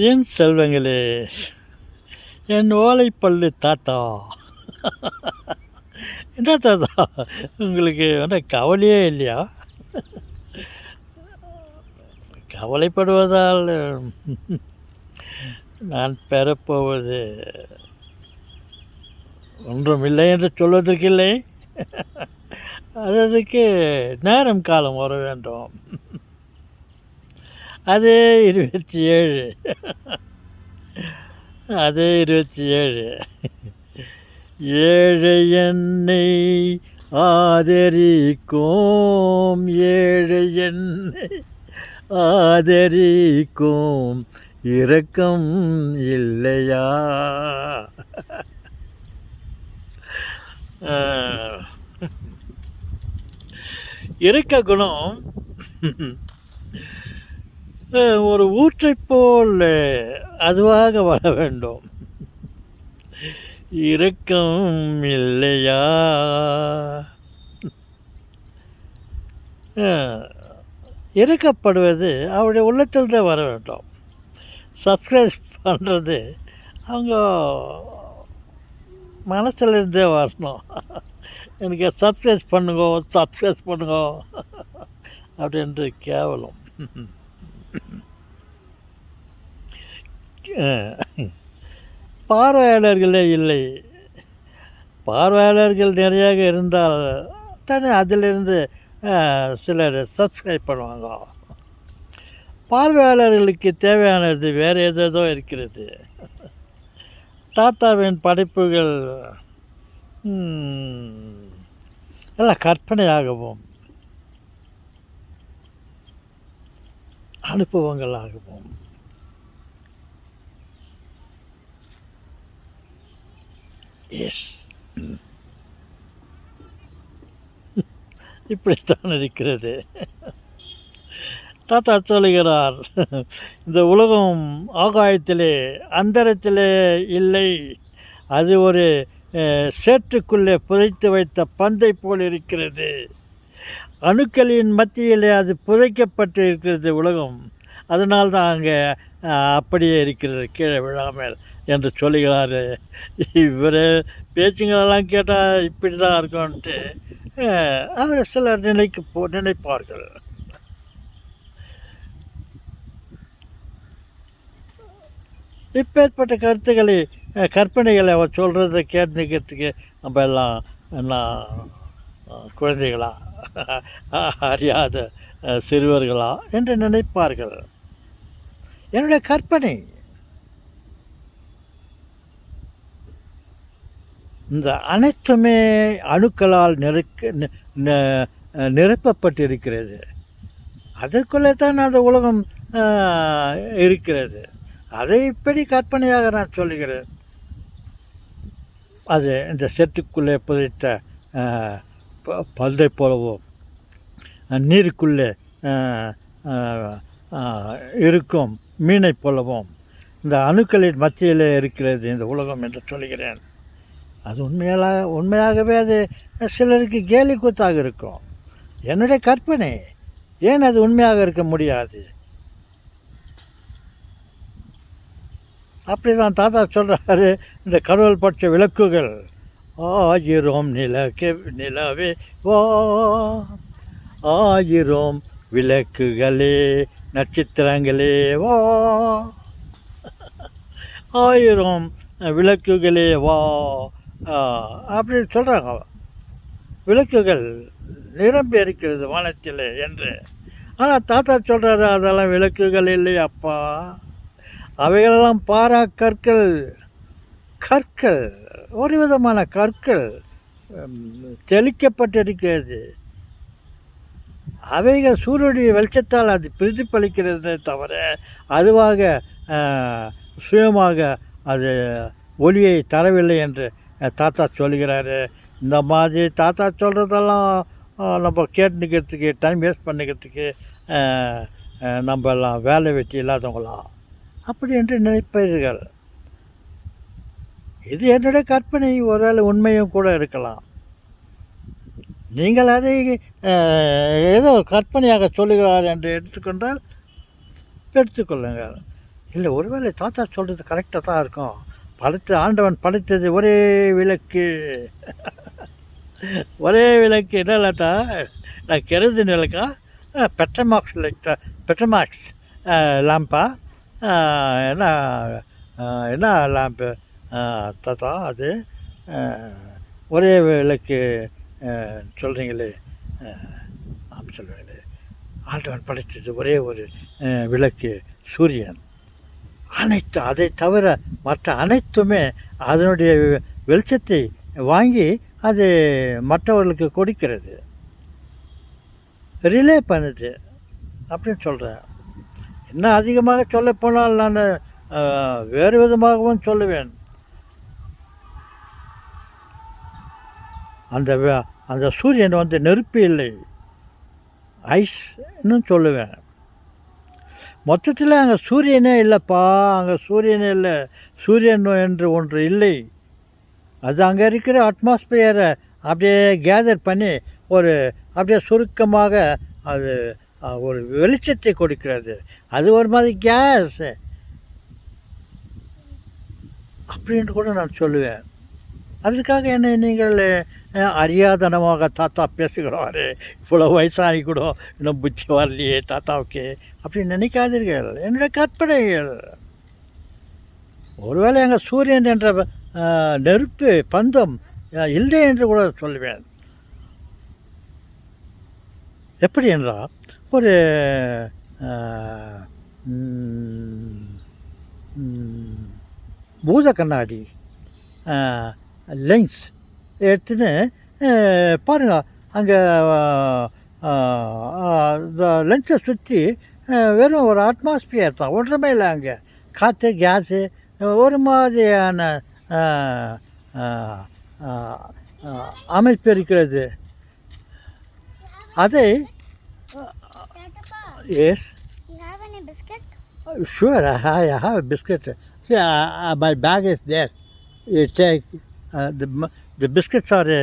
என் செல்வங்களே, என் ஓலைப்பள்ளு தாத்தா. என்ன தாத்தா, உங்களுக்கு என்ன கவலையே இல்லையா? கவலைப்படுவதால் நான் பெறப்போவது ஒன்றுமில்லை என்று சொல்வதற்கில்லை. அதுக்கு நேரம் காலம் வர வேண்டும். அதே 27 அதே 27 ஏழை என்னை ஆதரிக்கும், ஏழை என்னை ஆதரிக்கும் இரக்கம் இல்லையா? இரக்க குணம் ஒரு ஊற்றைப் போல் அதுவாக வர வேண்டும். இரக்கம் இல்லையா? இறக்கப்படுவது அவருடைய உள்ளத்தில் தான் வர வேண்டும். சப்ஸ்கிரைப் பண்ணுறது அவங்க மனசுலேருந்தே வரணும். எனக்கு சப்ஸ்கிரைப் பண்ணுங்க அப்படின்ட்டு கேவலம். பார்வையாளர்களே இல்லை. பார்வையாளர்கள் நிறையாக இருந்தால் தானே அதிலிருந்து சிலர் சப்ஸ்கிரைப் பண்ணுவாங்க. பார்வையாளர்களுக்கு தேவையானது வேறு ஏதேதோ இருக்கிறது. தாத்தாவின் படைப்புகள் எல்லாம் கற்பனையாகவும் அனுபவங்களாகவும் இப்படித்தான் இருக்கிறது. தாத்தா சொல்லுகிறார், இந்த உலகம் ஆகாயத்திலே அந்தரத்திலே இல்லை, அது ஒரு சேற்றுக்குள்ளே புதைத்து வைத்த பந்தை போல் இருக்கிறது. அணுக்களின் மத்தியிலே அது புதைக்கப்பட்டு இருக்கிறது உலகம். அதனால்தான் அங்கே அப்படியே இருக்கிறது, கீழே விழாமல் என்று சொல்லுகிறார். இவர் பேச்சுங்களெல்லாம் கேட்டால் இப்படி தான் இருக்கும்ன்ட்டு அவர் சிலர் நினைப்பார்கள். இப்பேற்பட்ட கற்பனைகளை அவர் சொல்கிறத கேட்டுக்கிறதுக்கு நம்ம எல்லாம் என்ன குழந்தைகளா, அறியாத சிறுவர்களா என்று நினைப்பார்கள். என்னுடைய கற்பனை இந்த அனைத்துமே அணுக்களால் நிரப்பப்பட்டிருக்கிறது. அதற்குள்ளே தான் அந்த உலகம் இருக்கிறது. அதை இப்படி கற்பனையாக நான் சொல்லுகிறேன். அது இந்த செட்டுக்குள்ளே புதைத்த பந்தை போலவோ, நீருக்குள்ளே இருக்கும் மீனை போலவும் இந்த அணுக்களின் மத்தியில் இருக்கிறது இந்த உலகம் என்று சொல்லுகிறேன். அது உண்மையாகவே அது சிலருக்கு கேலி கூத்தாக இருக்கும். என்னுடைய கற்பனை, ஏன் அது உண்மையாக இருக்க முடியாது? அப்படி தான் தாத்தா சொல்கிறாரு. இந்த கடவுள் பட்ச விளக்குகள் ஆயிரம் நிலவே வா, ஆயிரம் விளக்குகளே நட்சத்திரங்களே வா, ஆயிரம் விளக்குகளே வா அப்படி சொல்கிறாங்க. விளக்குகள் நிரம்பி இருக்கிறது வானத்தில் என்று. ஆனால் தாத்தா சொல்கிறாரு, அதெல்லாம் விளக்குகள் இல்லை அப்பா, அவைகளெல்லாம் பாரா கற்கள், ஒரு விதமான கற்கள் தெளிக்கப்பட்டிருக்கிறது. அவைகள் சூரியனுடைய வெளிச்சத்தால் அது பிரதிபலிக்கிறதே தவிர அதுவாக சுயமாக அது ஒளியை தரவில்லை என்று தாத்தா சொல்கிறாரு. இந்த மாதிரி தாத்தா சொல்கிறதெல்லாம் நம்ம கேட்டுக்கிறதுக்கு, டைம் வேஸ்ட் பண்ணிக்கிறதுக்கு நம்ம எல்லாம் வேலை வெட்டி இல்லாதவங்களாம் அப்படி என்று நினைப்பீர்கள். இது என்னுடைய கற்பனை, ஒருவேளை உண்மையும் கூட இருக்கலாம். நீங்கள் அதை ஏதோ கற்பனையாக சொல்லுகிறார் என்று எடுத்துக்கொண்டால் எடுத்துக்கொள்ளுங்கள். இல்லை, ஒருவேளை தாத்தா சொல்கிறது கரெக்டாக தான் இருக்கும். ஆண்டவன் படைத்தது ஒரே விளக்கு. ஒரே விளக்கு என்னல்லாட்டா, நான் கெரசின் விளக்கா, பெட்ரமாக்ஸ் லேம்பா, என்ன என்ன லேம்பு தாத்தா அது? ஒரே விளக்கு சொல்கிறீங்களே, அப்படி சொல்லுவாங்களே. ஆண்டவன் படைத்தது ஒரே ஒரு விளக்கு, சூரியன். அனைத்து அதை தவிர மற்ற அனைத்துமே அதனுடைய வெளிச்சத்தை வாங்கி அது மற்றவர்களுக்கு கொடுக்கிறது, ரிலே பண்ணுது அப்படின்னு சொல்கிறேன். இன்னும் அதிகமாக சொல்லப்போனால் நான் வேறு விதமாகவும் சொல்லுவேன். அந்த சூரியன் வந்து நெருப்பு இல்லை, ஐஸ் இன்னும் சொல்லுவேன். மொத்தத்தில் அங்கே சூரியனே இல்லைப்பா, அங்கே சூரியனே இல்லை. சூரியன் என்று ஒன்று இல்லை. அது அங்கே இருக்கிற அட்மாஸ்பியரை அப்படியே கேதர் பண்ணி அப்படியே சுருக்கமாக அது ஒரு வெளிச்சத்தை கொடுக்கிறது. அது ஒரு மாதிரி கேஸ் அப்படின்ட்டு கூட நான் சொல்லுவேன். அதற்காக என்னை நீங்கள் அறியாதனமாக தாத்தா பேசுகிறாரு, இவ்வளோ வயசாகி கூட இன்னும் புத்தி வரலையே தாத்தாவுக்கு அப்படின்னு நினைக்காதீர்கள். என்னுடைய கற்பனைகள். ஒருவேளை எங்கள் சூரியன் என்ற நெருப்பு பந்தம் இல்லை என்று கூட சொல்லுவேன். எப்படி என்றால், ஒரு பூத கண்ணாடி லென்ஸ் எடுத்துன்னு பாருங்கள், அங்கே லென்ஸை சுற்றி வெறும் ஒரு அட்மாஸ்பியர் தான், ஒன்றுமே இல்லை. அங்கே காற்று, கேஸு, ஒரு மாதிரியான அமைப்பு இருக்கிறது. அதை S, sure, I have a biscuit. See, my bag is there. You take the biscuits are